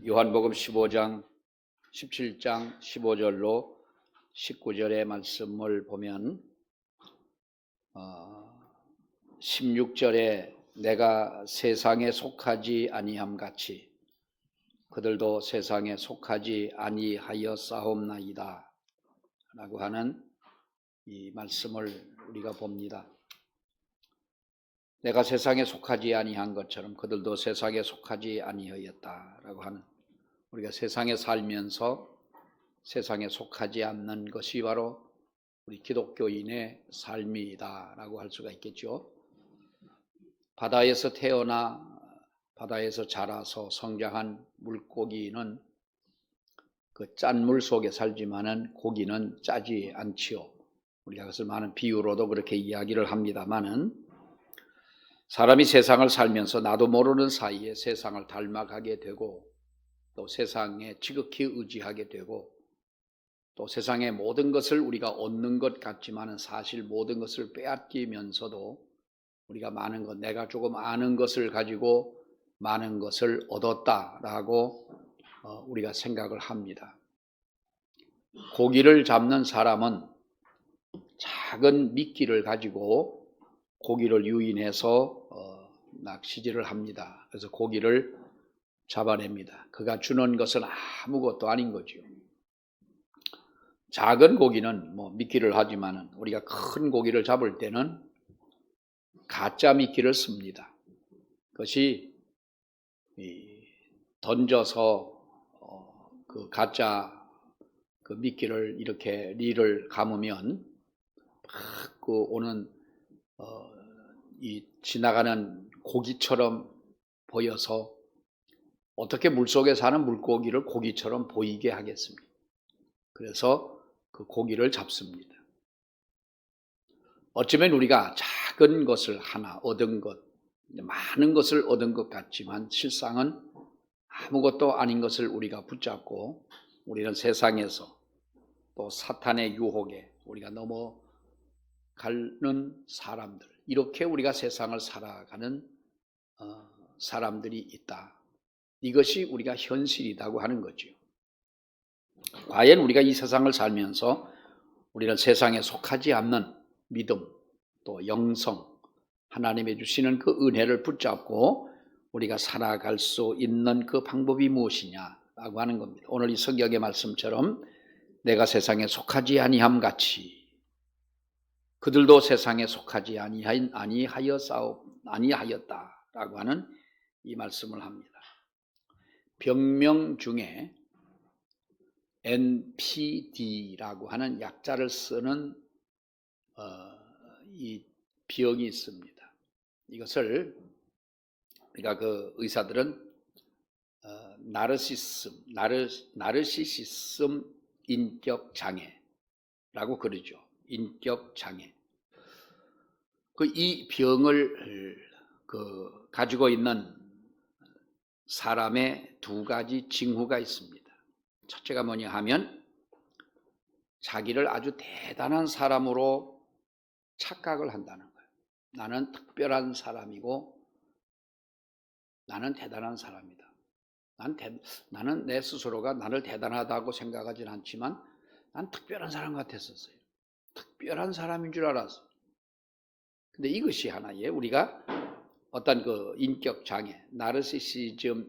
요한복음 15장, 17장 15절로 19절의 말씀을 보면 16절에 내가 세상에 속하지 아니함 같이 그들도 세상에 속하지 아니하였사옵나이다 라고 하는 이 말씀을 우리가 봅니다. 내가 세상에 속하지 아니한 것처럼 그들도 세상에 속하지 아니하였다라고 하는, 우리가 세상에 살면서 세상에 속하지 않는 것이 바로 우리 기독교인의 삶이다라고 할 수가 있겠죠. 바다에서 태어나 바다에서 자라서 성장한 물고기는 그 짠 물 속에 살지만은 고기는 짜지 않지요. 우리가 그것을 많은 비유로도 그렇게 이야기를 합니다만은, 사람이 세상을 살면서 나도 모르는 사이에 세상을 닮아가게 되고 또 세상에 지극히 의지하게 되고 또 세상의 모든 것을 우리가 얻는 것 같지만은 사실 모든 것을 빼앗기면서도 우리가 많은 것, 내가 조금 아는 것을 가지고 많은 것을 얻었다라고 우리가 생각을 합니다. 고기를 잡는 사람은 작은 미끼를 가지고 고기를 유인해서 낚시질을 합니다. 그래서 고기를 잡아냅니다. 그가 주는 것은 아무것도 아닌 거죠. 작은 고기는 미끼를 하지만 우리가 큰 고기를 잡을 때는 가짜 미끼를 씁니다. 그것이 던져서 그 가짜 그 미끼를 이렇게 릴을 감으면 막 그 오는 이 지나가는 고기처럼 보여서 어떻게 물속에 사는 물고기를 고기처럼 보이게 하겠습니까? 그래서 그 고기를 잡습니다. 어쩌면 우리가 작은 것을 하나 얻은 것, 많은 것을 얻은 것 같지만 실상은 아무것도 아닌 것을 우리가 붙잡고 우리는 세상에서 또 사탄의 유혹에 우리가 넘어가는 사람들, 이렇게 우리가 세상을 살아가는 사람들이 있다. 이것이 우리가 현실이라고 하는 거죠. 과연 우리가 이 세상을 살면서 우리는 세상에 속하지 않는 믿음, 또 영성, 하나님이 주시는 그 은혜를 붙잡고 우리가 살아갈 수 있는 그 방법이 무엇이냐라고 하는 겁니다. 오늘 이 성경의 말씀처럼 내가 세상에 속하지 아니함 같이 그들도 세상에 속하지 아니하였다라고 하는 이 말씀을 합니다. 병명 중에 NPD라고 하는 약자를 쓰는 이 병이 있습니다. 이것을 우리가 그 의사들은 나르시시즘 인격 장애라고 그러죠. 인격 장애. 이 병을 가지고 있는 사람의 두 가지 징후가 있습니다. 첫째가 뭐냐 하면 자기를 아주 대단한 사람으로 착각을 한다는 거예요. 나는 특별한 사람이고 나는 대단한 사람이다. 나는 내 스스로가 나를 대단하다고 생각하진 않지만 난 특별한 사람 같았었어요. 특별한 사람인 줄 알았어. 근데 이것이 하나의 우리가 어떤 그 인격 장애, 나르시시즘의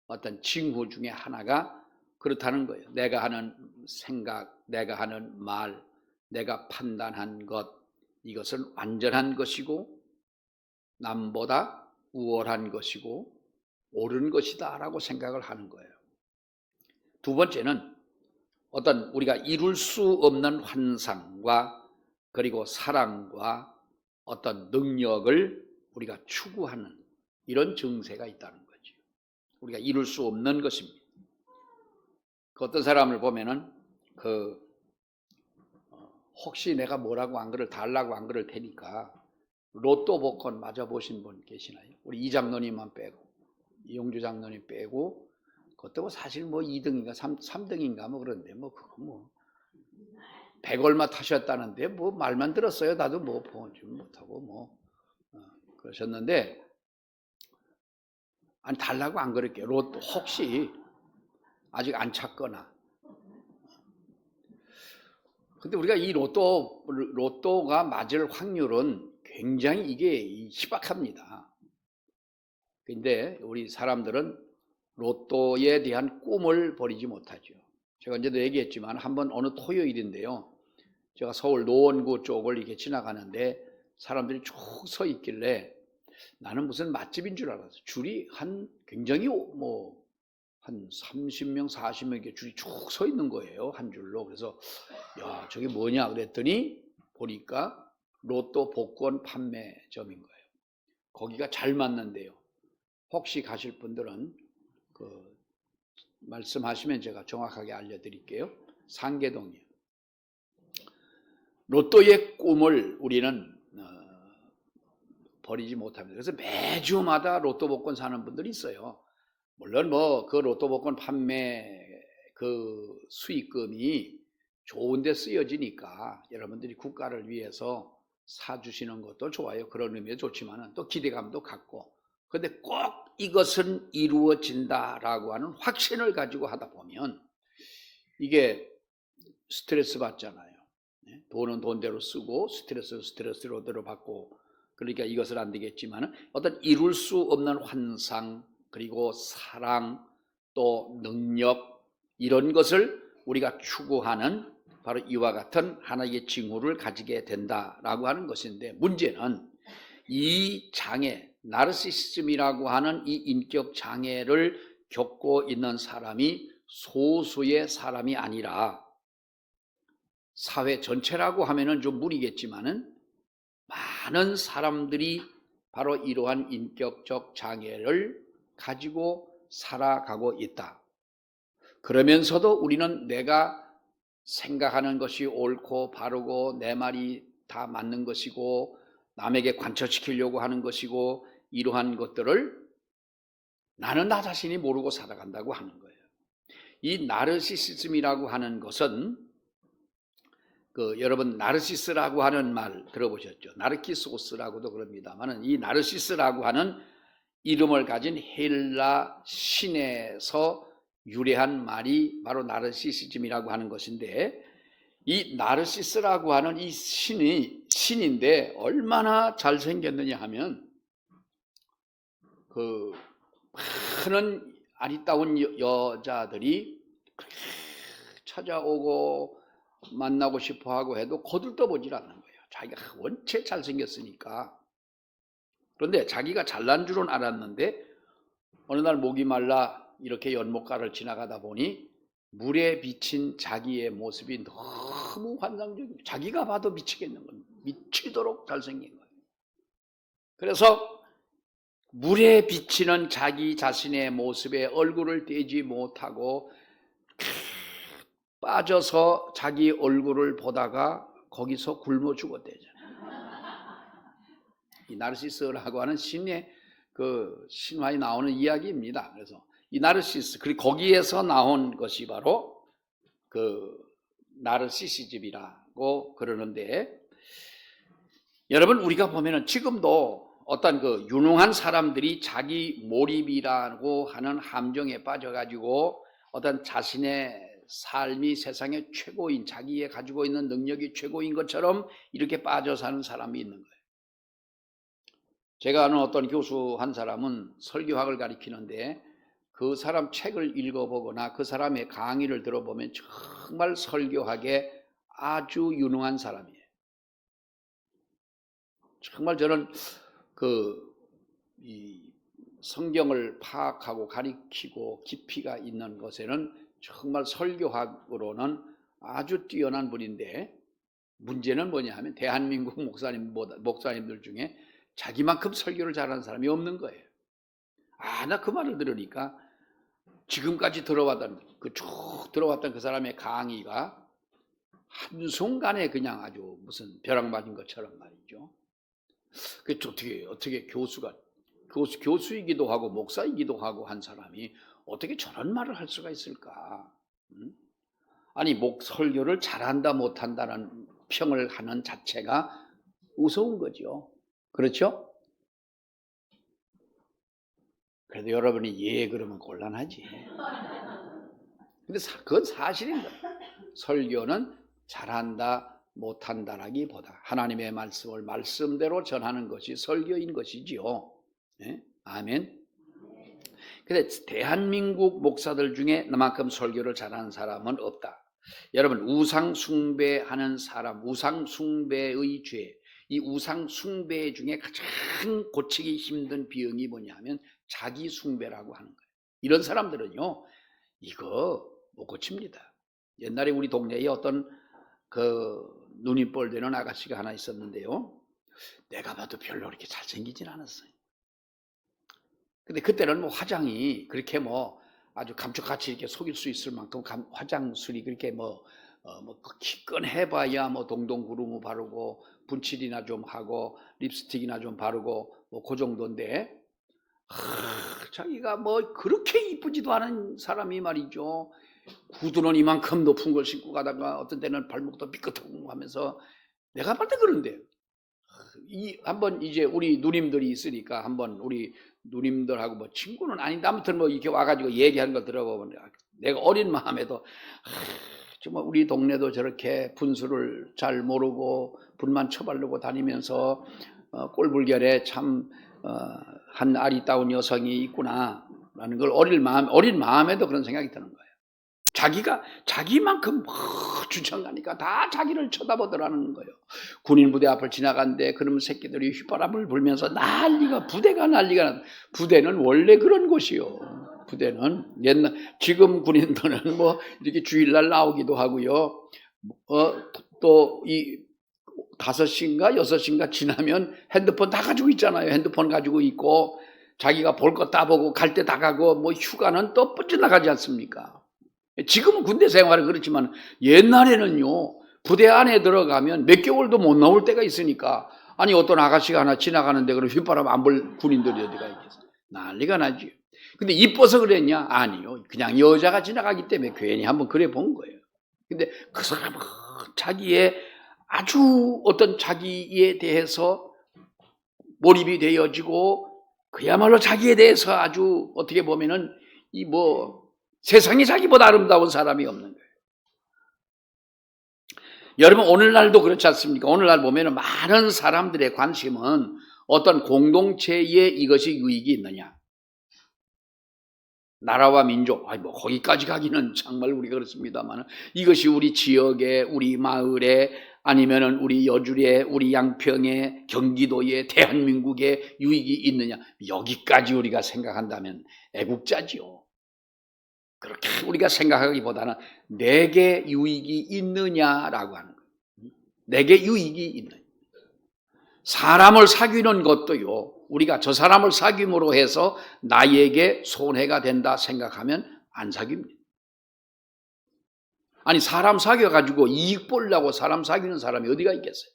어떤 징후 중에 하나가 그렇다는 거예요. 내가 하는 생각, 내가 하는 말, 내가 판단한 것, 이것은 완전한 것이고 남보다 우월한 것이고 옳은 것이다 라고 생각을 하는 거예요. 두 번째는 어떤 우리가 이룰 수 없는 환상과 그리고 사랑과 어떤 능력을 우리가 추구하는 이런 증세가 있다는 거죠. 우리가 이룰 수 없는 것입니다. 어떤 사람을 보면은 혹시 내가 뭐라고 안 그럴 달라고 안 그럴 테니까 로또 복권 맞아보신 분 계시나요? 우리 이 장로님만 빼고, 이용주 장로님 빼고, 그것도 사실 2등인가 3등인가 그런데 그거 100얼마 타셨다는데 말만 들었어요. 나도 보지 못하고 그러셨는데 아니 달라고 안 그럴게요. 로또 혹시 아직 안 찼거나. 근데 우리가 이 로또가 맞을 확률은 굉장히 이게 희박합니다. 근데 우리 사람들은 로또에 대한 꿈을 버리지 못하죠. 제가 이제도 얘기했지만 한번 어느 토요일인데요. 제가 서울 노원구 쪽을 이렇게 지나가는데 사람들이 쭉 서 있길래 나는 무슨 맛집인 줄 알았어. 줄이 굉장히 한 30명, 40명 이렇게 줄이 쭉 서 있는 거예요. 한 줄로. 그래서 야, 저게 뭐냐 그랬더니 보니까 로또 복권 판매점인 거예요. 거기가 잘 맞는데요. 혹시 가실 분들은 말씀하시면 제가 정확하게 알려드릴게요. 상계동이요. 로또의 꿈을 우리는 버리지 못합니다. 그래서 매주마다 로또 복권 사는 분들이 있어요. 물론 그 로또 복권 판매 그 수익금이 좋은데 쓰여지니까 여러분들이 국가를 위해서 사주시는 것도 좋아요. 그런 의미에 좋지만은 또 기대감도 갖고. 그런데 꼭 이것은 이루어진다라고 하는 확신을 가지고 하다 보면 이게 스트레스 받잖아요. 돈은 돈대로 쓰고 스트레스로 받고, 그러니까 이것은 안 되겠지만 어떤 이룰 수 없는 환상, 그리고 사랑, 또 능력, 이런 것을 우리가 추구하는 바로 이와 같은 하나의 징후를 가지게 된다라고 하는 것인데, 문제는 이 장애, 나르시시즘이라고 하는 이 인격 장애를 겪고 있는 사람이 소수의 사람이 아니라 사회 전체라고 하면은 좀 무리겠지만은 많은 사람들이 바로 이러한 인격적 장애를 가지고 살아가고 있다. 그러면서도 우리는 내가 생각하는 것이 옳고 바르고 내 말이 다 맞는 것이고 남에게 관철시키려고 하는 것이고 이러한 것들을 나는 나 자신이 모르고 살아간다고 하는 거예요. 이 나르시시즘이라고 하는 것은 여러분 나르시스라고 하는 말 들어보셨죠? 나르키소스라고도 그럽니다만 이 나르시스라고 하는 이름을 가진 헬라 신에서 유래한 말이 바로 나르시시즘이라고 하는 것인데, 이 나르시스라고 하는 이 신인데 얼마나 잘생겼느냐 하면 많은 아리따운 여자들이 찾아오고 만나고 싶어하고 해도 거들떠보질 않는 거예요. 자기가 원체 잘생겼으니까. 그런데 자기가 잘난 줄은 알았는데 어느 날 목이 말라 이렇게 연못가를 지나가다 보니 물에 비친 자기의 모습이 너무 환상적이고 자기가 봐도 미치겠는 거예요. 미치도록 잘생긴 거예요. 그래서 물에 비치는 자기 자신의 모습에 얼굴을 떼지 못하고 빠져서 자기 얼굴을 보다가 거기서 굶어 죽었대잖아요. 이 나르시스라고 하는 신의 신화에 나오는 이야기입니다. 그래서 이 나르시스, 그리고 거기에서 나온 것이 바로 나르시시즘이라고 그러는데, 여러분 우리가 보면은 지금도 어떤 유능한 사람들이 자기 몰입이라고 하는 함정에 빠져가지고 어떤 자신의 삶이 세상의 최고인, 자기의 가지고 있는 능력이 최고인 것처럼 이렇게 빠져 사는 사람이 있는 거예요. 제가 아는 어떤 교수 한 사람은 설교학을 가르치는데 그 사람 책을 읽어보거나 그 사람의 강의를 들어보면 정말 설교학에 아주 유능한 사람이에요. 정말 저는 이 성경을 파악하고 가리키고 깊이가 있는 것에는 정말 설교학으로는 아주 뛰어난 분인데, 문제는 뭐냐 하면 대한민국 목사님들 중에 자기만큼 설교를 잘하는 사람이 없는 거예요. 나 그 말을 들으니까 지금까지 쭉 들어왔던 그 사람의 강의가 한순간에 그냥 아주 무슨 벼락 맞은 것처럼 말이죠. 어떻게 교수이기도 하고 목사이기도 하고 한 사람이 어떻게 저런 말을 할 수가 있을까? 아니, 설교를 잘한다 못한다는 평을 하는 자체가 무서운 거죠. 그렇죠? 그래도 여러분이 예 그러면 곤란하지. 근데 그건 사실인 거예요. 설교는 잘한다 못한다라기보다 하나님의 말씀을 말씀대로 전하는 것이 설교인 것이지요. 네? 아멘. 근데 대한민국 목사들 중에 나만큼 설교를 잘하는 사람은 없다. 여러분, 우상 숭배하는 사람, 우상 숭배의 죄, 이 우상 숭배 중에 가장 고치기 힘든 비형이 뭐냐면 자기 숭배라고 하는 거예요. 이런 사람들은요, 이거 못 고칩니다. 옛날에 우리 동네에 어떤 눈이 뻘되는 아가씨가 하나 있었는데요. 내가 봐도 별로 그렇게 잘생기진 않았어요. 근데 그때는 뭐 화장이 그렇게 뭐 아주 감쪽같이 이렇게 속일 수 있을 만큼 화장술이 그렇게 기껏 해봐야 뭐 동동구루무 바르고 분칠이나 좀 하고 립스틱이나 좀 바르고 뭐 그 정도인데 자기가 뭐 그렇게 이쁘지도 않은 사람이 말이죠. 구두는 이만큼 높은 걸 신고 가다가 어떤 때는 발목도 삐끗하고 하면서 내가 볼 때 그런데 한번 이제 우리 누님들이 있으니까 한번 우리 누님들하고 뭐 친구는 아닌데 아무튼 뭐 이렇게 와가지고 얘기하는 거 들어보면 내가 어린 마음에도 정말 우리 동네도 저렇게 분수를 잘 모르고 분만 처바르고 다니면서 꼴불견에 참 한 아리따운 여성이 있구나라는 걸 어린 마음에도 그런 생각이 드는 거예요. 자기가 자기만큼 주청 가니까 다 자기를 쳐다보더라는 거예요. 군인 부대 앞을 지나간데 그놈 새끼들이 휘바람을 불면서 부대가 난리가 부대는 원래 그런 곳이요. 부대는 지금 군인들은 뭐 이렇게 주일날 나오기도 하고요. 또 이 5시인가 6시인가 지나면 핸드폰 다 가지고 있잖아요. 핸드폰 가지고 있고 자기가 볼 거 다 보고 갈 때 다 가고 뭐 휴가는 또 빠져나가지 않습니까? 지금은 군대 생활은 그렇지만 옛날에는요, 부대 안에 들어가면 몇 개월도 못 나올 때가 있으니까 아니 어떤 아가씨가 하나 지나가는데 그럼 휘바람 안 불 군인들이 어디가 있겠어? 난리가 나지. 근데 이뻐서 그랬냐? 아니요. 그냥 여자가 지나가기 때문에 괜히 한번 그래 본 거예요. 근데 그 사람은 자기의 아주 어떤 자기에 대해서 몰입이 되어지고 그야말로 자기에 대해서 아주 어떻게 보면은 세상에 자기보다 아름다운 사람이 없는 거예요. 여러분 오늘날도 그렇지 않습니까? 오늘날 보면 많은 사람들의 관심은 어떤 공동체에 이것이 유익이 있느냐. 나라와 민족, 거기까지 가기는 정말 우리가 그렇습니다만 이것이 우리 지역에, 우리 마을에, 아니면은 우리 여주에, 우리 양평에, 경기도에, 대한민국에 유익이 있느냐. 여기까지 우리가 생각한다면 애국자지요. 그렇게 우리가 생각하기보다는 내게 유익이 있느냐라고 하는 거예요. 내게 유익이 있느냐. 사람을 사귀는 것도요. 우리가 저 사람을 사귐으로 해서 나에게 손해가 된다 생각하면 안 사귑니다. 아니 사람 사귀어가지고 이익 보려고 사람 사귀는 사람이 어디가 있겠어요?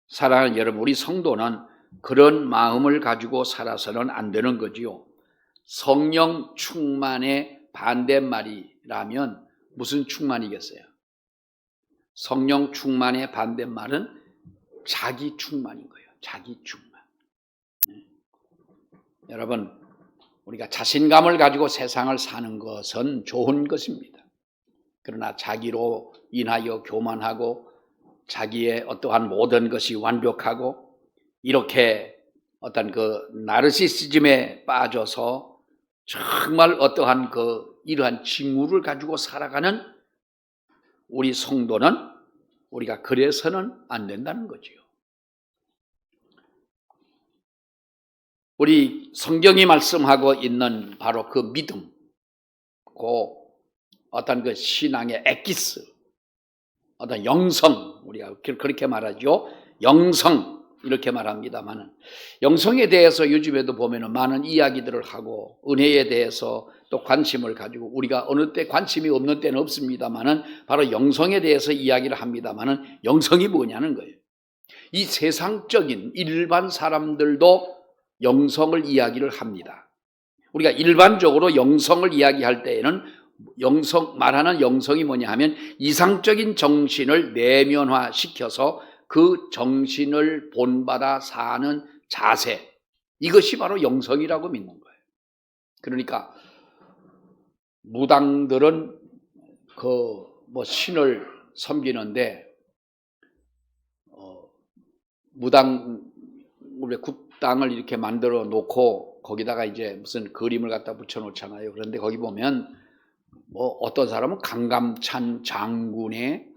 사랑하는 여러분, 우리 성도는 그런 마음을 가지고 살아서는 안 되는 거지요. 성령 충만의 반대말이라면 무슨 충만이겠어요? 성령 충만의 반대말은 자기 충만인 거예요. 자기 충만. 여러분, 우리가 자신감을 가지고 세상을 사는 것은 좋은 것입니다. 그러나 자기로 인하여 교만하고 자기의 어떠한 모든 것이 완벽하고 이렇게 어떤 나르시시즘에 빠져서 정말 어떠한 이러한 징후를 가지고 살아가는 우리 성도는 우리가 그래서는 안 된다는 거지요. 우리 성경이 말씀하고 있는 바로 그 믿음, 어떤 신앙의 엑기스, 어떤 영성, 우리가 그렇게 말하죠. 영성, 이렇게 말합니다만, 영성에 대해서 요즘에도 보면 많은 이야기들을 하고, 은혜에 대해서 또 관심을 가지고, 우리가 어느 때 관심이 없는 때는 없습니다만, 바로 영성에 대해서 이야기를 합니다만, 영성이 뭐냐는 거예요. 이 세상적인 일반 사람들도 영성을 이야기를 합니다. 우리가 일반적으로 영성을 이야기할 때에는 말하는 영성이 뭐냐 하면 이상적인 정신을 내면화시켜서 그 정신을 본받아 사는 자세, 이것이 바로 영성이라고 믿는 거예요. 그러니까 무당들은 신을 섬기는데 무당 우리 굿당을 이렇게 만들어 놓고 거기다가 이제 무슨 그림을 갖다 붙여 놓잖아요. 그런데 거기 보면 어떤 사람은 강감찬 장군의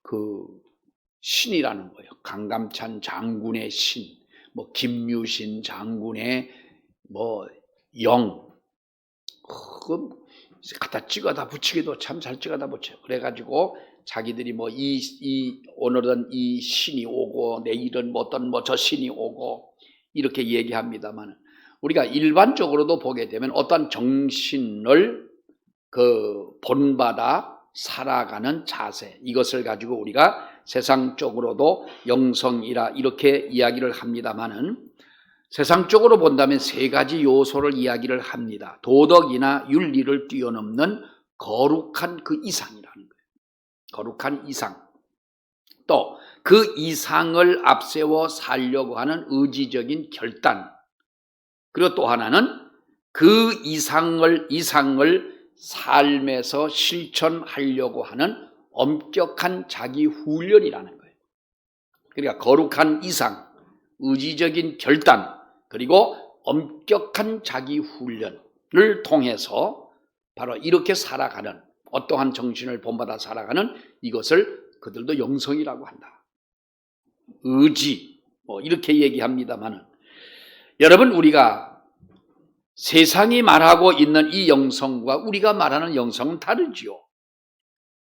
그 신이라는 거예요. 강감찬 장군의 신, 김유신 장군의 영, 갖다 찍어다 붙이기도 참 잘 찍어다 붙여요. 그래가지고 자기들이 오늘은 이 신이 오고 내일은 저 신이 오고 이렇게 얘기합니다만, 우리가 일반적으로도 보게 되면 어떤 정신을 본받아 살아가는 자세, 이것을 가지고 우리가 세상적으로도 영성이라 이렇게 이야기를 합니다만은, 세상적으로 본다면 세 가지 요소를 이야기를 합니다. 도덕이나 윤리를 뛰어넘는 거룩한 그 이상이라는 거예요. 거룩한 이상. 또 그 이상을 앞세워 살려고 하는 의지적인 결단. 그리고 또 하나는 그 이상을 삶에서 실천하려고 하는 엄격한 자기 훈련이라는 거예요. 그러니까 거룩한 이상, 의지적인 결단, 그리고 엄격한 자기 훈련을 통해서 바로 이렇게 살아가는, 어떠한 정신을 본받아 살아가는 이것을 그들도 영성이라고 한다. 의지, 이렇게 얘기합니다만, 여러분, 우리가 세상이 말하고 있는 이 영성과 우리가 말하는 영성은 다르지요.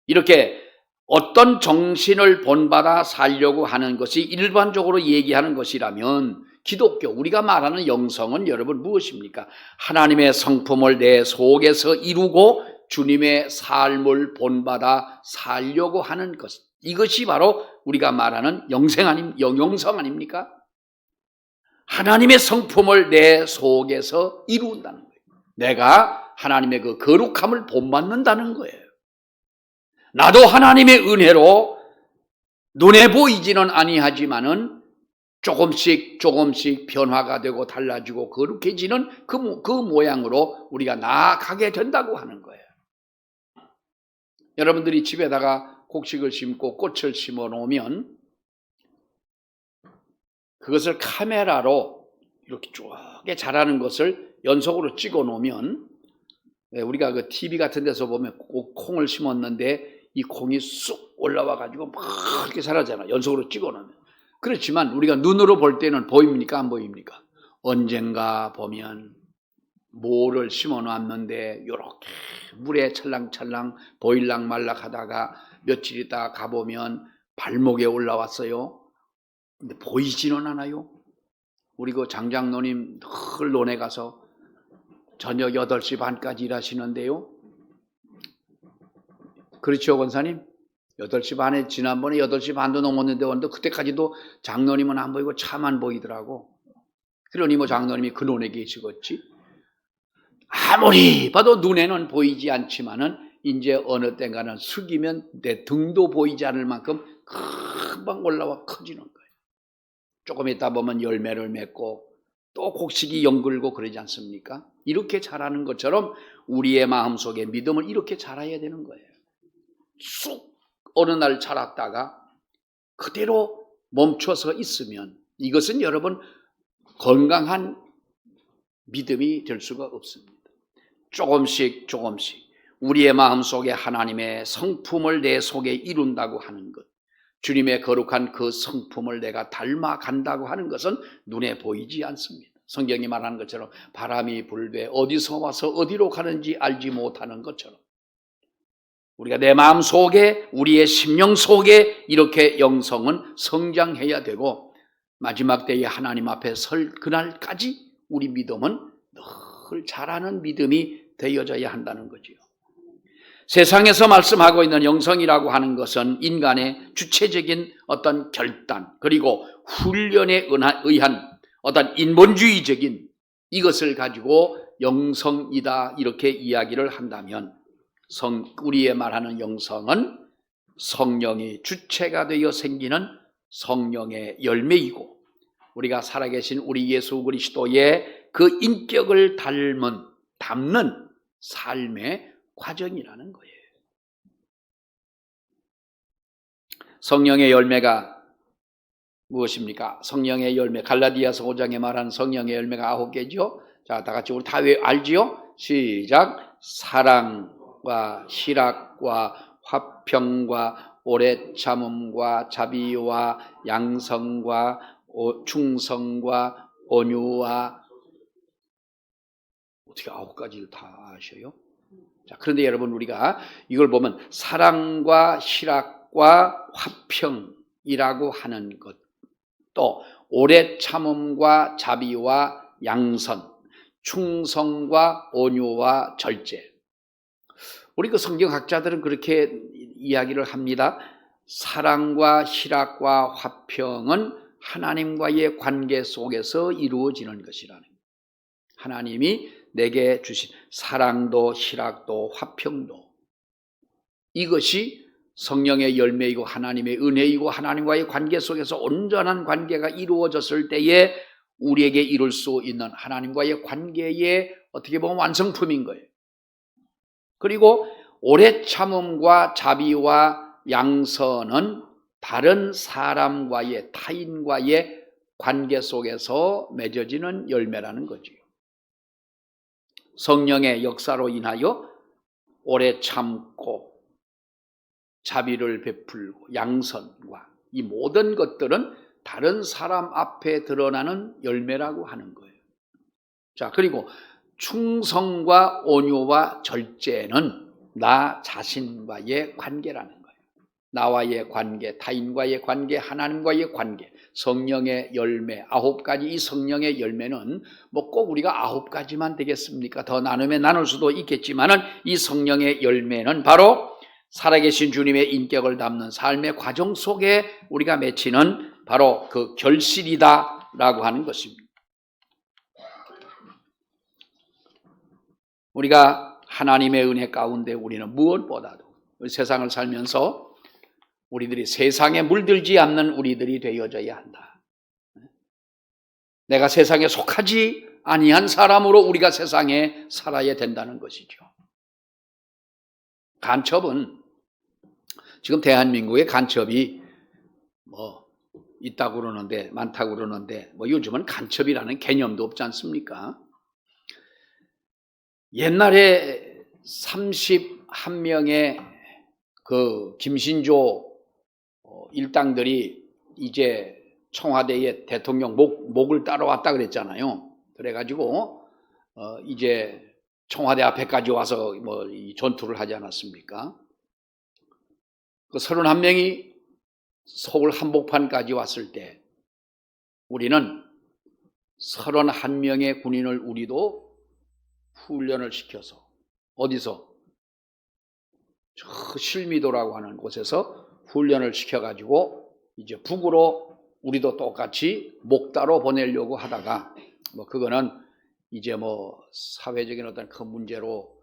이렇게 어떤 정신을 본받아 살려고 하는 것이 일반적으로 얘기하는 것이라면, 기독교, 우리가 말하는 영성은 여러분 무엇입니까? 하나님의 성품을 내 속에서 이루고 주님의 삶을 본받아 살려고 하는 것, 이것이 바로 우리가 말하는 영성 아닙니까? 하나님의 성품을 내 속에서 이룬다는 거예요. 내가 하나님의 그 거룩함을 본받는다는 거예요. 나도 하나님의 은혜로 눈에 보이지는 아니하지만은 조금씩 변화가 되고 달라지고 거룩해지는 그 모양으로 우리가 나아가게 된다고 하는 거예요. 여러분들이 집에다가 곡식을 심고 꽃을 심어 놓으면 그것을 카메라로 이렇게 쭉 자라는 것을 연속으로 찍어 놓으면, 우리가 그 TV 같은 데서 보면 콩을 심었는데 이 콩이 쑥 올라와 가지고 막 이렇게 자라잖아요. 연속으로 찍어 놓으면. 그렇지만 우리가 눈으로 볼 때는 보입니까? 안 보입니까? 언젠가 보면 모를 심어 놨는데 이렇게 물에 찰랑찰랑 보일락 말락 하다가 며칠 있다가 가보면 발목에 올라왔어요. 근데 보이지는 않아요. 우리 그 장장로님 늘 논에 가서 저녁 8시 반까지 일하시는데요. 그렇죠, 권사님? 8시 반에, 지난번에 8시 반도 넘었는데 왔는데 그때까지도 장로님은 안 보이고 차만 보이더라고. 그러니 장로님이 그 논에 계시겠지. 아무리 봐도 눈에는 보이지 않지만은 이제 어느 때인가는 숙이면 내 등도 보이지 않을 만큼 금방 올라와 커지는 거예요. 조금 있다 보면 열매를 맺고 또 곡식이 연글고 그러지 않습니까? 이렇게 자라는 것처럼 우리의 마음속에 믿음을 이렇게 자라야 되는 거예요. 쑥 어느 날 자랐다가 그대로 멈춰서 있으면 이것은 여러분 건강한 믿음이 될 수가 없습니다. 조금씩 우리의 마음속에 하나님의 성품을 내 속에 이룬다고 하는 것, 주님의 거룩한 그 성품을 내가 닮아간다고 하는 것은 눈에 보이지 않습니다. 성경이 말하는 것처럼 바람이 불되 어디서 와서 어디로 가는지 알지 못하는 것처럼 우리가 내 마음 속에, 우리의 심령 속에 이렇게 영성은 성장해야 되고, 마지막 때에 하나님 앞에 설 그날까지 우리 믿음은 늘 자라는 믿음이 되어져야 한다는 거지요. 세상에서 말씀하고 있는 영성이라고 하는 것은 인간의 주체적인 어떤 결단, 그리고 훈련에 의한 어떤 인본주의적인 이것을 가지고 영성이다 이렇게 이야기를 한다면, 우리의 말하는 영성은 성령이 주체가 되어 생기는 성령의 열매이고, 우리가 살아계신 우리 예수 그리스도의 그 인격을 담는 삶의 과정이라는 거예요. 성령의 열매가 무엇입니까? 성령의 열매, 갈라디아서 5장에 말하는 성령의 열매가 9개죠. 자, 다 같이 우리 다 알지요? 시작. 사랑과 희락과 화평과 오래 참음과 자비와 양성과 충성과 온유와, 어떻게 9가지를 다 아셔요? 자, 그런데 여러분, 우리가 이걸 보면 사랑과 희락과 화평이라고 하는 것, 또 오래 참음과 자비와 양선, 충성과 온유와 절제. 우리 그 성경학자들은 그렇게 이야기를 합니다. 사랑과 희락과 화평은 하나님과의 관계 속에서 이루어지는 것이라는 거예요. 하나님이 내게 주신 사랑도 희락도 화평도, 이것이 성령의 열매이고 하나님의 은혜이고 하나님과의 관계 속에서 온전한 관계가 이루어졌을 때에 우리에게 이룰 수 있는 하나님과의 관계의 어떻게 보면 완성품인 거예요. 그리고 오래 참음과 자비와 양선은 다른 사람과의, 타인과의 관계 속에서 맺어지는 열매라는 거죠. 성령의 역사로 인하여 오래 참고 자비를 베풀고 양선과 이 모든 것들은 다른 사람 앞에 드러나는 열매라고 하는 거예요. 자, 그리고 충성과 온유와 절제는 나 자신과의 관계라는 거예요. 나와의 관계, 타인과의 관계, 하나님과의 관계, 성령의 열매 9가지. 이 성령의 열매는 뭐 꼭 우리가 9가지만 되겠습니까? 더 나누면 나눌 수도 있겠지만은 이 성령의 열매는 바로 살아계신 주님의 인격을 담는 삶의 과정 속에 우리가 맺히는 바로 그 결실이다라고 하는 것입니다. 우리가 하나님의 은혜 가운데 우리는 무엇보다도 세상을 살면서 우리들이 세상에 물들지 않는 우리들이 되어져야 한다. 내가 세상에 속하지 아니한 사람으로 우리가 세상에 살아야 된다는 것이죠. 간첩은, 지금 대한민국의 간첩이 뭐 있다고 그러는데, 많다고 그러는데, 뭐 요즘은 간첩이라는 개념도 없지 않습니까? 옛날에 31명의 그 김신조 일당들이 이제 청와대에 대통령 목을 따라왔다 그랬잖아요. 그래가지고 이제 청와대 앞에까지 와서 뭐 이 전투를 하지 않았습니까? 그 31명이 서울 한복판까지 왔을 때 우리는 31명의 군인을 우리도 훈련을 시켜서, 어디서? 저 실미도라고 하는 곳에서 훈련을 시켜가지고 이제 북으로 우리도 똑같이 목 따로 보내려고 하다가, 뭐 그거는 이제 뭐 사회적인 어떤 큰 문제로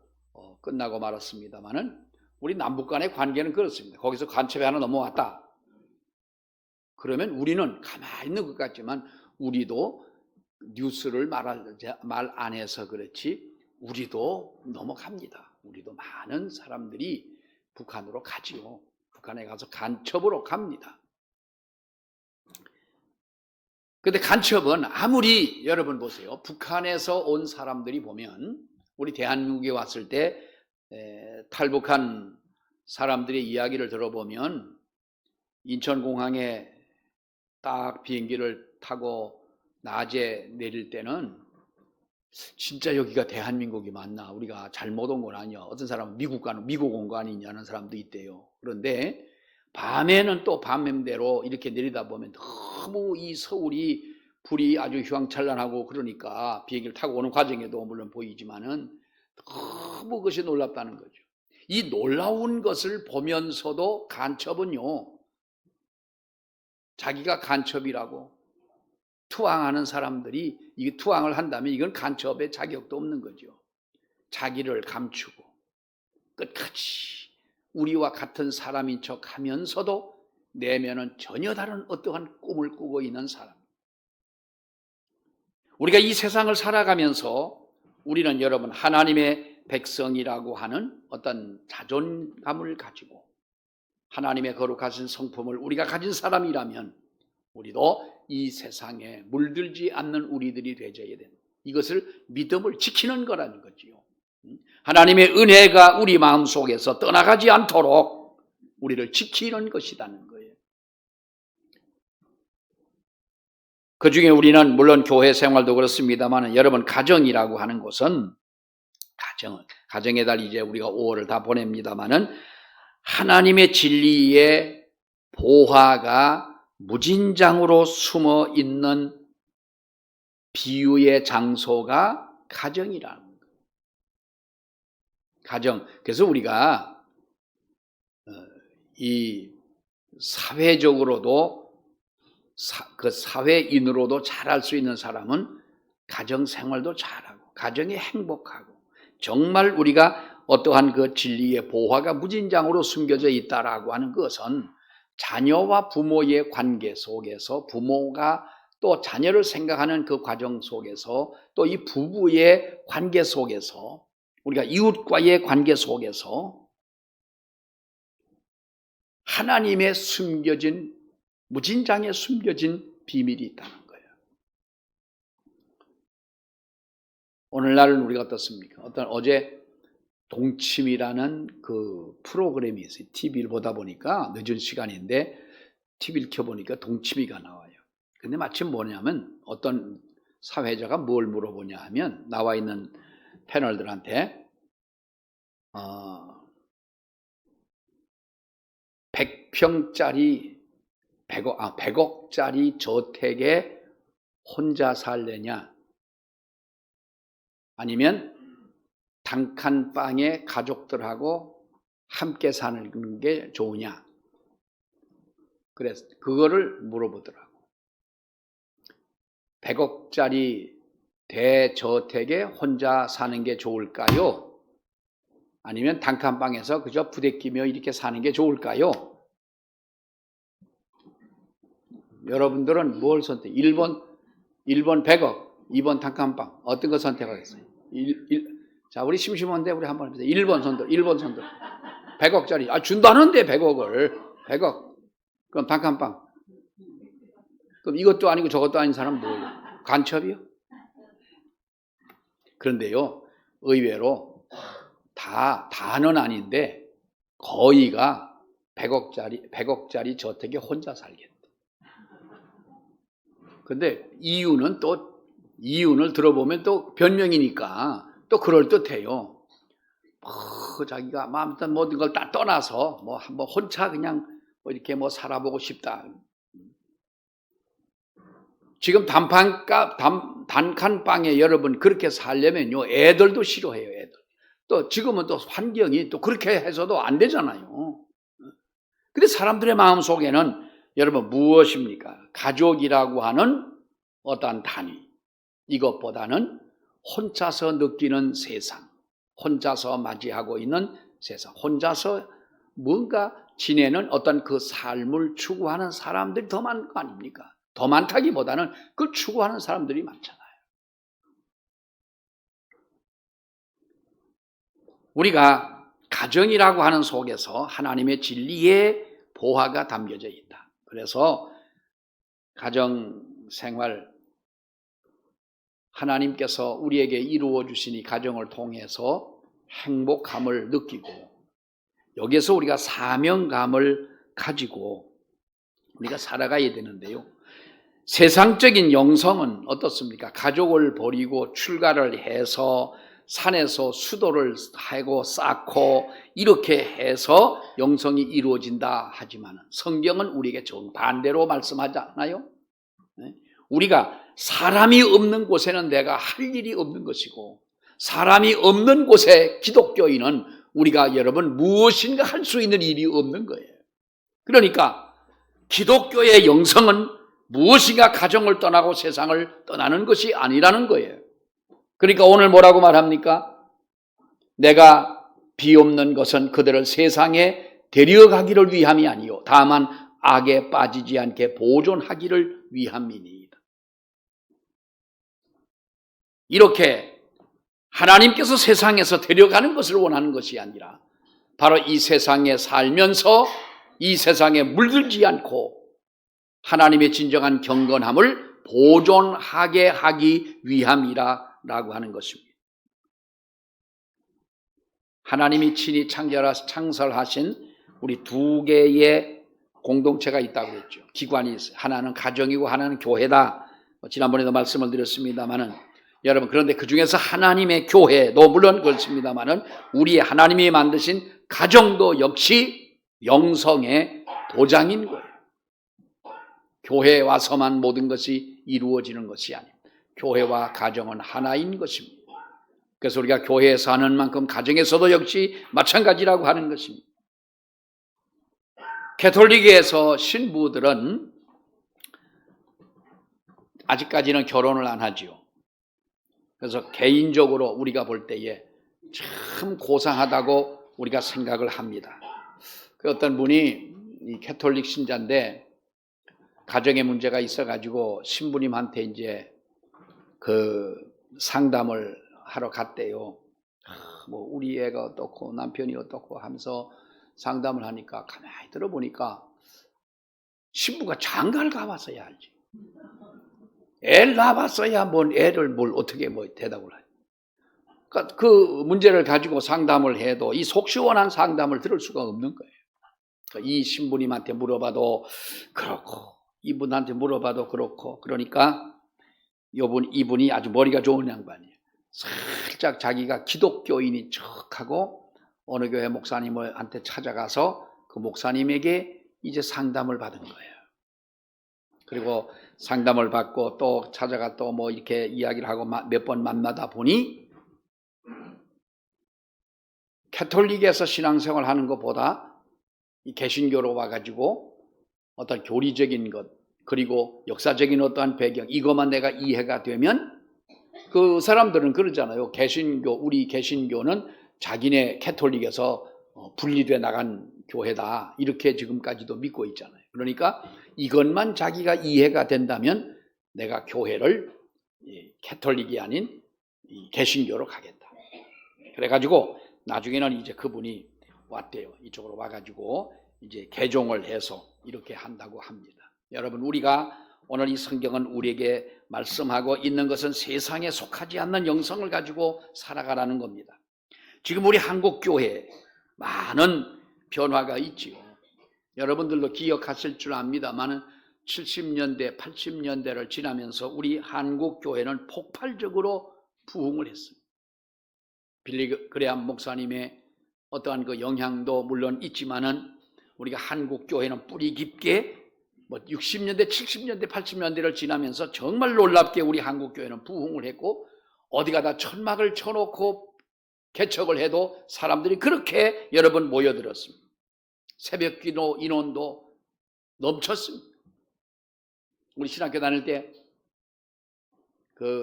끝나고 말았습니다만은, 우리 남북 간의 관계는 그렇습니다. 거기서 간첩이 하나 넘어왔다 그러면 우리는 가만히 있는 것 같지만 우리도 뉴스를 말 안 해서 그렇지 우리도 넘어갑니다. 우리도 많은 사람들이 북한으로 가지요. 북한에 가서 간첩으로 갑니다. 근데 간첩은 아무리, 여러분 보세요. 북한에서 온 사람들이 보면, 우리 대한민국에 왔을 때 탈북한 사람들의 이야기를 들어보면 인천공항에 딱 비행기를 타고 낮에 내릴 때는 진짜 여기가 대한민국이 맞나, 우리가 잘못 온 건 아니야, 어떤 사람은 미국 온 거 아니냐는 사람도 있대요. 그런데 밤에는 또 밤샘대로 이렇게 내리다 보면 너무 이 서울이 불이 아주 휘황찬란하고 그러니까 비행기를 타고 오는 과정에도 물론 보이지만은 너무 그것이 놀랍다는 거죠. 이 놀라운 것을 보면서도 간첩은요, 자기가 간첩이라고 투항하는 사람들이 이게 투항을 한다면 이건 간첩의 자격도 없는 거죠. 자기를 감추고 끝까지 우리와 같은 사람인 척 하면서도 내면은 전혀 다른 어떠한 꿈을 꾸고 있는 사람. 우리가 이 세상을 살아가면서 우리는 여러분 하나님의 백성이라고 하는 어떤 자존감을 가지고 하나님의 거룩하신 성품을 우리가 가진 사람이라면 우리도 이 세상에 물들지 않는 우리들이 되어야 된다. 이것을 믿음을 지키는 거라는 거지요. 하나님의 은혜가 우리 마음속에서 떠나가지 않도록 우리를 지키는 것이라는 거예요. 그 중에 우리는 물론 교회 생활도 그렇습니다만 여러분 가정이라고 하는 것은 가정의 달 이제 우리가 5월을 다 보냅니다마는 하나님의 진리의 보화가 무진장으로 숨어 있는 비유의 장소가 가정이라는 거예요. 가정. 그래서 우리가 이 사회적으로도 그 사회인으로도 잘할 수 있는 사람은 가정 생활도 잘하고 가정이 행복하고 정말 우리가 어떠한 그 진리의 보화가 무진장으로 숨겨져 있다라고 하는 것은 자녀와 부모의 관계 속에서 부모가 또 자녀를 생각하는 그 과정 속에서 또 이 부부의 관계 속에서 우리가 이웃과의 관계 속에서 하나님의 숨겨진 무진장에 숨겨진 비밀이 있다는 거예요. 오늘날은 우리가 어떻습니까? 어제 동침이라는 그 프로그램이 있어요. TV를 보다 보니까 늦은 시간인데 TV를 켜보니까 동침이가 나와요. 근데 마침 뭐냐면 어떤 사회자가 뭘 물어보냐 하면 나와 있는 패널들한테 100억짜리 저택에 혼자 살래냐 아니면 단칸방에 가족들하고 함께 사는 게 좋으냐 그래서 그거를 물어보더라고. 100억짜리 대저택에 혼자 사는 게 좋을까요? 아니면 단칸방에서 그저 부대끼며 이렇게 사는 게 좋을까요? 여러분들은 뭘 선택? 1번 100억, 2번 단칸방. 어떤 거 선택하겠어요? 자, 우리 심심한데 우리 한번 해보세요. 1번 선택. 100억짜리. 준다는데 100억을. 100억. 그럼 단칸방. 그럼 이것도 아니고 저것도 아닌 사람은 뭐예요? 간첩이요? 그런데요, 의외로 다는 아닌데 거의가 100억짜리 저택에 혼자 살겠다. 근데 이유는 이유를 들어보면 또 변명이니까 또 그럴듯해요. 자기가 아무튼 모든 걸 다 떠나서 한번 혼자 그냥 이렇게 살아보고 싶다. 지금 단칸방에 여러분 그렇게 살려면요 애들도 싫어해요. 애들. 또 지금은 또 환경이 또 그렇게 해서도 안 되잖아요. 근데 사람들의 마음 속에는 여러분 무엇입니까? 가족이라고 하는 어떠한 단위 이것보다는 혼자서 느끼는 세상, 혼자서 맞이하고 있는 세상, 혼자서 뭔가 지내는 어떤 그 삶을 추구하는 사람들이 더 많은 거 아닙니까? 더 많다기보다는 그걸 추구하는 사람들이 많잖아요. 우리가 가정이라고 하는 속에서 하나님의 진리의 보화가 담겨져 있다. 그래서 가정생활 하나님께서 우리에게 이루어 주신 이 가정을 통해서 행복함을 느끼고 여기에서 우리가 사명감을 가지고 우리가 살아가야 되는데요. 세상적인 영성은 어떻습니까? 가족을 버리고 출가를 해서 산에서 수도를 하고 쌓고 이렇게 해서 영성이 이루어진다 하지만 성경은 우리에게 정반대로 말씀하지 않아요? 우리가 사람이 없는 곳에는 내가 할 일이 없는 것이고 사람이 없는 곳에 기독교인은 우리가 여러분 무엇인가 할 수 있는 일이 없는 거예요. 그러니까 기독교의 영성은 무엇인가 가정을 떠나고 세상을 떠나는 것이 아니라는 거예요. 그러니까 오늘 뭐라고 말합니까? 내가 비옵는 것은 그들을 세상에 데려가기를 위함이 아니요 다만 악에 빠지지 않게 보존하기를 위함이니이다. 이렇게 하나님께서 세상에서 데려가는 것을 원하는 것이 아니라 바로 이 세상에 살면서 이 세상에 물들지 않고 하나님의 진정한 경건함을 보존하게 하기 위함이라고 하는 것입니다. 하나님이 친히 창설하신 우리 두 개의 공동체가 있다고 했죠. 기관이 있어요. 하나는 가정이고 하나는 교회다. 지난번에도 말씀을 드렸습니다마는 여러분, 그런데 그 중에서 하나님의 교회도 물론 그렇습니다마는 우리 하나님이 만드신 가정도 역시 영성의 도장인 거예요. 교회에 와서만 모든 것이 이루어지는 것이 아닙니다. 교회와 가정은 하나인 것입니다. 그래서 우리가 교회에서 하는 만큼 가정에서도 역시 마찬가지라고 하는 것입니다. 가톨릭에서 신부들은 아직까지는 결혼을 안 하지요. 그래서 개인적으로 우리가 볼 때에 참 고상하다고 우리가 생각을 합니다. 그 어떤 분이 이 가톨릭 신자인데 가정에 문제가 있어가지고 신부님한테 이제 그 상담을 하러 갔대요. 뭐 우리 애가 어떻고 남편이 어떻고 하면서 상담을 하니까 가만히 들어보니까 신부가 장가를 가봤어야 알지. 애를 낳아봤어야 애를 뭘 어떻게 대답을 하지. 그러니까 그 문제를 가지고 상담을 해도 이 속 시원한 상담을 들을 수가 없는 거예요. 그러니까 이 신부님한테 물어봐도 그렇고 이분한테 물어봐도 그렇고, 그러니까 이분이 아주 머리가 좋은 양반이에요. 살짝 자기가 기독교인인 척하고 어느 교회 목사님한테 찾아가서 그 목사님에게 이제 상담을 받은 거예요. 그리고 상담을 받고 또 찾아가 또 뭐 이렇게 이야기를 하고 몇 번 만나다 보니 가톨릭에서 신앙생활 하는 것보다 이 개신교로 와가지고 어떤 교리적인 것 그리고 역사적인 어떠한 배경 이것만 내가 이해가 되면 그 사람들은 그러잖아요. 우리 개신교는 자기네 가톨릭에서 분리돼 나간 교회다. 이렇게 지금까지도 믿고 있잖아요. 그러니까 이것만 자기가 이해가 된다면 내가 교회를 가톨릭이 아닌 개신교로 가겠다. 그래가지고 나중에는 이제 그분이 왔대요. 이쪽으로 와가지고 이제 개종을 해서 이렇게 한다고 합니다. 여러분, 우리가 오늘 이 성경은 우리에게 말씀하고 있는 것은 세상에 속하지 않는 영성을 가지고 살아가라는 겁니다. 지금 우리 한국교회에 많은 변화가 있지요. 여러분들도 기억하실 줄 압니다만 70년대, 80년대를 지나면서 우리 한국교회는 폭발적으로 부흥을 했습니다. 빌리 그레함 목사님의 어떠한 그 영향도 물론 있지만은 우리가 한국교회는 뿌리 깊게 60년대, 70년대, 80년대를 지나면서 정말 놀랍게 우리 한국교회는 부흥을 했고 어디 가다 천막을 쳐놓고 개척을 해도 사람들이 그렇게 여러분 모여들었습니다. 새벽기도 인원도 넘쳤습니다. 우리 신학교 다닐 때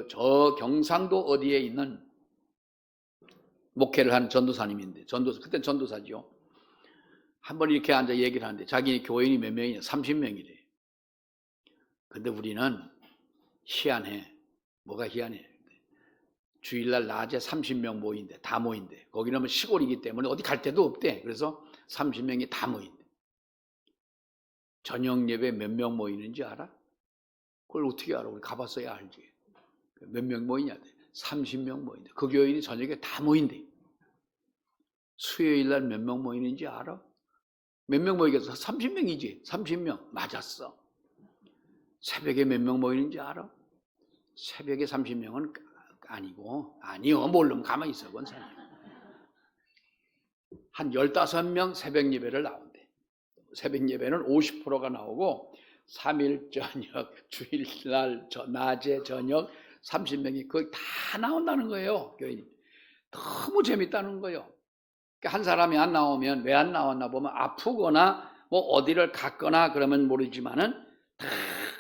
저 경상도 어디에 있는 목회를 하는 전도사님인데 그때 전도사죠. 한번 이렇게 앉아 얘기를 하는데 자기 교인이 몇 명이냐? 30명이래. 근데 우리는 희한해. 뭐가 희한해? 주일날 낮에 30명 모인대. 다 모인대. 거기는 뭐 시골이기 때문에 어디 갈 데도 없대. 그래서 30명이 다 모인대. 저녁 예배 몇 명 모이는지 알아? 그걸 어떻게 알아? 우리 가봤어야 알지. 몇 명 모이냐? 30명 모인대. 그 교인이 저녁에 다 모인대. 수요일날 몇 명 모이는지 알아? 몇 명 모이겠어? 30명이지. 30명. 맞았어. 새벽에 몇 명 모이는지 알아? 새벽에 30명은 아니요. 모르면 가만히 있어. 그건 한 15명 새벽 예배를 나온대. 새벽 예배는 50%가 나오고 3일 저녁, 주일날 낮에 저녁 30명이 거의 다 나온다는 거예요. 교인이. 너무 재밌다는 거예요. 한 사람이 안 나오면 왜 안 나왔나 보면 아프거나 뭐 어디를 갔거나 그러면 모르지만은 다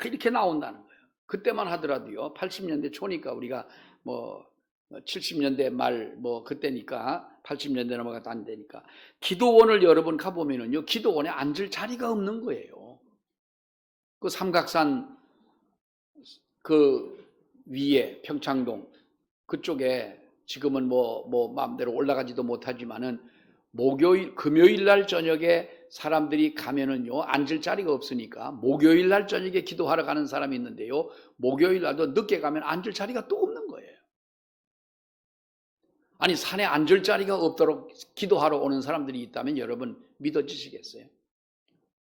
이렇게 나온다는 거예요. 그때만 하더라도요. 80년대 초니까 우리가 뭐 70년대 말 뭐 그때니까 80년대 넘어가도 안 되니까 기도원을 여러분 가보면은요. 기도원에 앉을 자리가 없는 거예요. 그 삼각산 그 위에 평창동 그쪽에 지금은 마음대로 올라가지도 못하지만은 목요일, 금요일 날 저녁에 사람들이 가면은요, 앉을 자리가 없으니까 목요일 날 저녁에 기도하러 가는 사람이 있는데요, 목요일 날도 늦게 가면 앉을 자리가 또 없는 거예요. 아니, 산에 앉을 자리가 없도록 기도하러 오는 사람들이 있다면 여러분 믿어지시겠어요?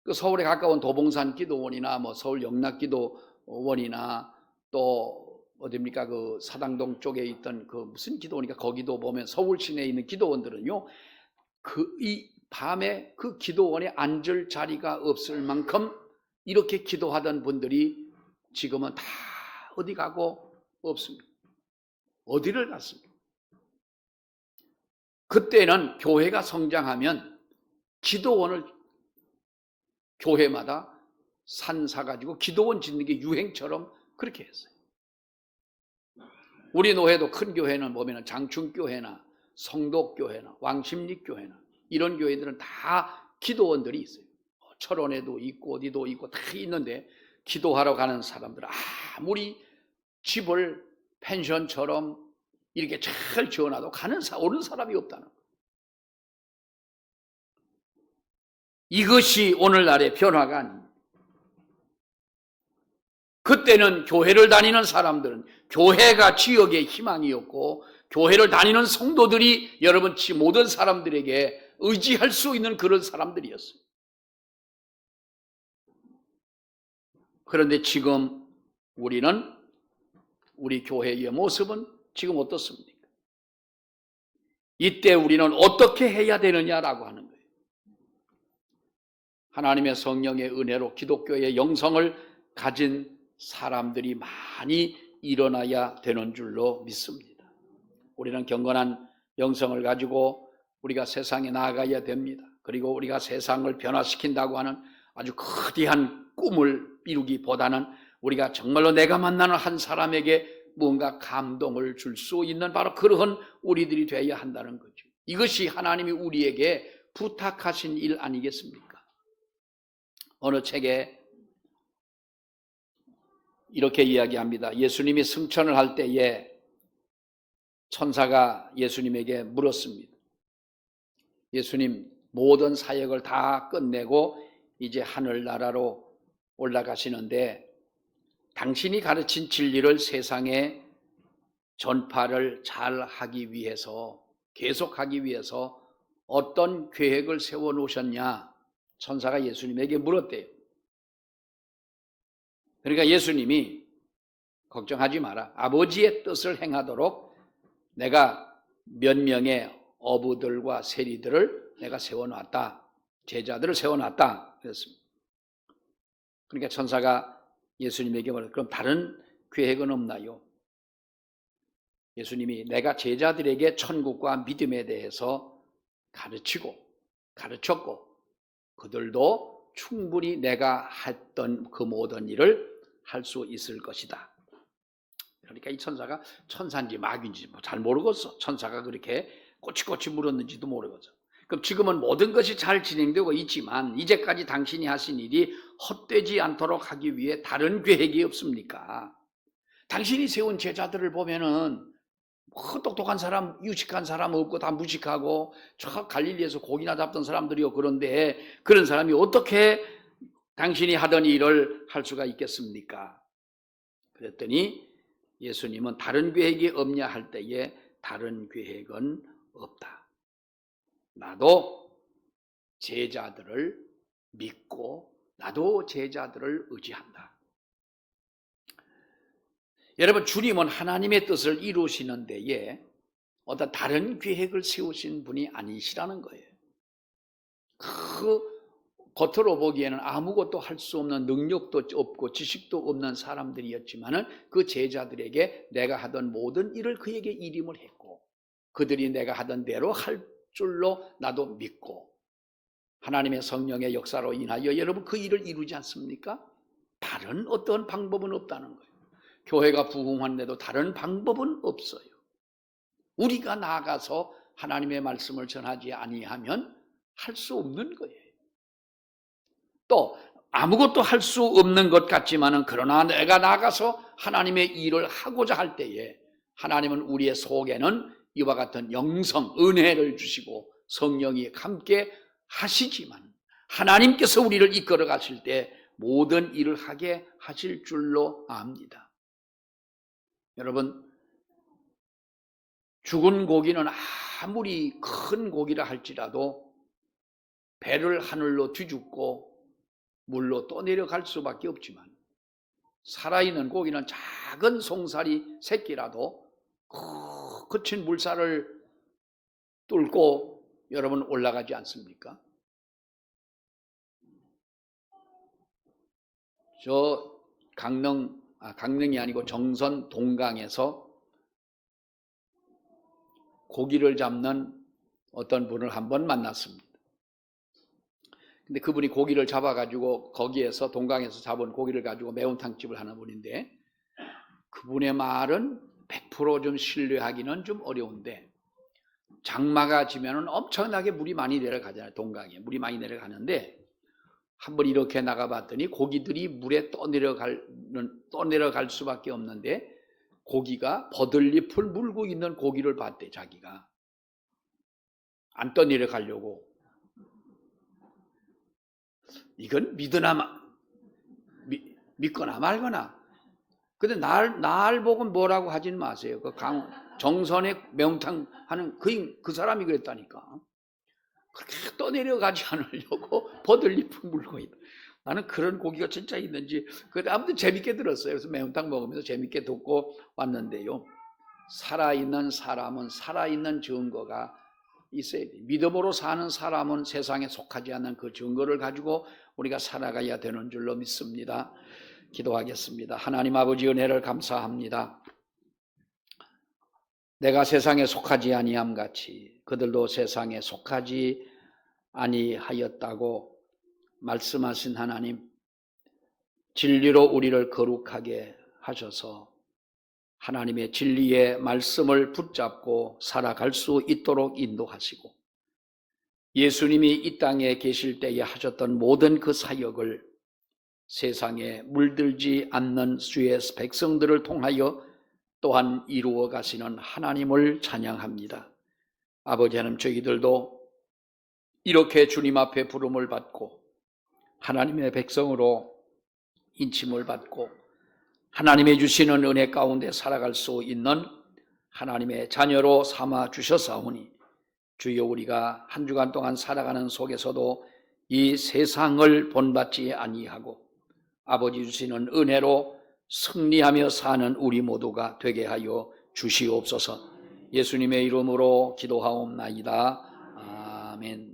그 서울에 가까운 도봉산 기도원이나 서울 영락 기도원이나 또 어딥니까, 그 사당동 쪽에 있던 그 무슨 기도원이니까 거기도 보면 서울 시내에 있는 기도원들은요, 이 밤에 그 기도원에 앉을 자리가 없을 만큼 이렇게 기도하던 분들이 지금은 다 어디 가고 없습니다. 어디를 갔습니까? 그때는 교회가 성장하면 기도원을 교회마다 산 사가지고 기도원 짓는 게 유행처럼 그렇게 했어요. 우리 노회도 큰 교회는 보면 장충교회나 성덕교회나 왕십리교회나 이런 교회들은 다 기도원들이 있어요. 철원에도 있고 어디도 있고 다 있는데, 기도하러 가는 사람들 아무리 집을 펜션처럼 이렇게 잘 지어놔도 오는 사람이 없다는 거예요. 이것이 오늘날의 변화가 아닙니다. 그때는 교회를 다니는 사람들은 교회가 지역의 희망이었고, 교회를 다니는 성도들이 여러분 모든 사람들에게 의지할 수 있는 그런 사람들이었어요. 그런데 지금 우리 교회의 모습은 지금 어떻습니까? 이때 우리는 어떻게 해야 되느냐라고 하는 거예요. 하나님의 성령의 은혜로 기독교의 영성을 가진 사람들이 많이 일어나야 되는 줄로 믿습니다. 우리는 경건한 영성을 가지고 우리가 세상에 나아가야 됩니다. 그리고 우리가 세상을 변화시킨다고 하는 아주 거대한 꿈을 이루기보다는 우리가 정말로 내가 만나는 한 사람에게 뭔가 감동을 줄 수 있는 바로 그러한 우리들이 되어야 한다는 거죠. 이것이 하나님이 우리에게 부탁하신 일 아니겠습니까? 어느 책에 이렇게 이야기합니다. 예수님이 승천을 할 때에 천사가 예수님에게 물었습니다. 예수님, 모든 사역을 다 끝내고 이제 하늘나라로 올라가시는데 당신이 가르친 진리를 세상에 전파를 잘 하기 위해서, 계속하기 위해서 어떤 계획을 세워놓으셨냐? 천사가 예수님에게 물었대요. 그러니까 예수님이 걱정하지 마라. 아버지의 뜻을 행하도록 내가 몇 명의 어부들과 세리들을 내가 세워놨다. 제자들을 세워놨다. 그랬습니다. 그러니까 천사가 예수님에게 말했어요. 그럼 다른 계획은 없나요? 예수님이 내가 제자들에게 천국과 믿음에 대해서 가르쳤고 그들도 충분히 내가 했던 그 모든 일을 할 수 있을 것이다. 그러니까 이 천사가 천사인지 마귀인지 잘 모르겠어. 천사가 그렇게 꼬치꼬치 물었는지도 모르겠어. 그럼 지금은 모든 것이 잘 진행되고 있지만 이제까지 당신이 하신 일이 헛되지 않도록 하기 위해 다른 계획이 없습니까? 당신이 세운 제자들을 보면은 똑똑한 사람, 유식한 사람 없고 다 무식하고 저 갈릴리에서 고기나 잡던 사람들이요. 그런데 그런 사람이 어떻게 당신이 하던 일을 할 수가 있겠습니까? 그랬더니 예수님은 다른 계획이 없냐 할 때에 다른 계획은 없다. 나도 제자들을 믿고 나도 제자들을 의지한다. 여러분, 주님은 하나님의 뜻을 이루시는 데에 어떤 다른 계획을 세우신 분이 아니시라는 거예요. 그 겉으로 보기에는 아무것도 할 수 없는 능력도 없고 지식도 없는 사람들이었지만은 그 제자들에게 내가 하던 모든 일을 그에게 일임을 했고 그들이 내가 하던 대로 할 줄로 나도 믿고 하나님의 성령의 역사로 인하여 여러분 그 일을 이루지 않습니까? 다른 어떤 방법은 없다는 거예요. 교회가 부흥하는데도 다른 방법은 없어요. 우리가 나아가서 하나님의 말씀을 전하지 아니하면 할 수 없는 거예요. 또 아무것도 할 수 없는 것 같지만은 그러나 내가 나가서 하나님의 일을 하고자 할 때에 하나님은 우리의 속에는 이와 같은 영성, 은혜를 주시고 성령이 함께 하시지만 하나님께서 우리를 이끌어 가실 때 모든 일을 하게 하실 줄로 압니다. 여러분, 죽은 고기는 아무리 큰 고기라 할지라도 배를 하늘로 뒤집고 물로 떠내려갈 수밖에 없지만 살아있는 고기는 작은 송사리 새끼라도 거친 물살을 뚫고 여러분 올라가지 않습니까? 저 강릉이 아니고 정선 동강에서 고기를 잡는 어떤 분을 한번 만났습니다. 근데 그분이 고기를 잡아가지고 거기에서 동강에서 잡은 고기를 가지고 매운탕집을 하는 분인데 그분의 말은 100% 좀 신뢰하기는 좀 어려운데 장마가 지면은 엄청나게 물이 많이 내려가잖아요. 동강에 물이 많이 내려가는데 한번 이렇게 나가봤더니 고기들이 물에 떠내려갈 수밖에 없는데 고기가 버들잎을 물고 있는 고기를 봤대. 자기가 안 떠내려가려고. 이건 믿거나 말거나. 근데 날 보고 뭐라고 하진 마세요. 그 정선에 매운탕 하는 그 사람이 그랬다니까. 그렇게 떠내려가지 않으려고 버들잎을 물고 있다. 나는 그런 고기가 진짜 있는지 아무튼 재밌게 들었어요. 그래서 매운탕 먹으면서 재밌게 듣고 왔는데요. 살아있는 사람은 살아있는 증거가 있어야 돼요. 믿음으로 사는 사람은 세상에 속하지 않는 그 증거를 가지고 우리가 살아가야 되는 줄로 믿습니다. 기도하겠습니다. 하나님 아버지 은혜를 감사합니다. 내가 세상에 속하지 아니함 같이 그들도 세상에 속하지 아니하였다고 말씀하신 하나님, 진리로 우리를 거룩하게 하셔서 하나님의 진리의 말씀을 붙잡고 살아갈 수 있도록 인도하시고 예수님이 이 땅에 계실 때에 하셨던 모든 그 사역을 세상에 물들지 않는 주의 백성들을 통하여 또한 이루어 가시는 하나님을 찬양합니다. 아버지 하나님, 저희들도 이렇게 주님 앞에 부름을 받고 하나님의 백성으로 인침을 받고 하나님의 주시는 은혜 가운데 살아갈 수 있는 하나님의 자녀로 삼아 주셨사오니 주여 우리가 한 주간 동안 살아가는 속에서도 이 세상을 본받지 아니하고 아버지 주시는 은혜로 승리하며 사는 우리 모두가 되게 하여 주시옵소서. 예수님의 이름으로 기도하옵나이다. 아멘.